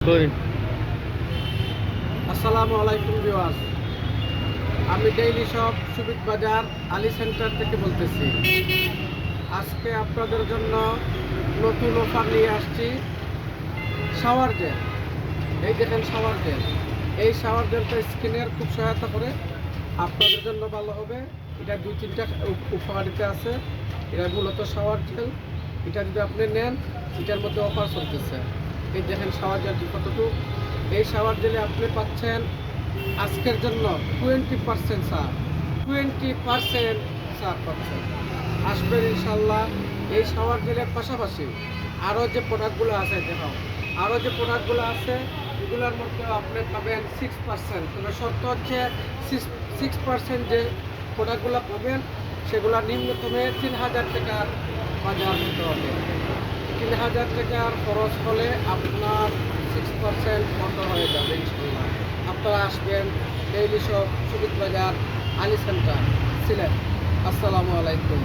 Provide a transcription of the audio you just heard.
করেন। আসসালামু আলাইকুম ভিউয়ার্স, আমি ডেইলি শপ সুবিধ বাজার আলী সেন্টার থেকে বলতেছি। আজকে আপনাদের জন্য নতুন অফার নিয়ে আসছি। শাওয়ার জেল, এই দেখেন শাওয়ার জেল। এই শাওয়ার জেলটা স্কিনের খুব সহায়তা করে, আপনাদের জন্য ভালো হবে। এটা 2-3টা উপকারিতা আছে। এটা মূলত শাওয়ার জেল। এটা যদি আপনি নেন, এটার মধ্যে অফার চলতেছে। এই দেখেন শাওয়ার জেলটি কতটুকু। এই শাওয়ার জেলে আপনি পাচ্ছেন আজকের জন্য 20% ছাড়, 20% ছাড় পাচ্ছেন। আসবেন ইনশাল্লাহ। এই শাওয়ার জেলের পাশাপাশি আরও যে প্রোডাক্টগুলো আছে দেখাও, আরও যে প্রোডাক্টগুলো আছে এগুলোর মধ্যে আপনি পাবেন 6%। তবে শর্ত হচ্ছে 6% যে প্রোডাক্টগুলো পাবেন সেগুলো নিম্নতম 3000 টাকার বাজার হতে হবে। 3000 টাকার খরচ হলে আপনার 6% বন্ধ হয়ে যাবে ইনশাল্লাহ। আপনারা আসবেন ডেইলি শপ সুবিধ বাজার আলী সেন্টার, সিলেট। আসসালামু আলাইকুম।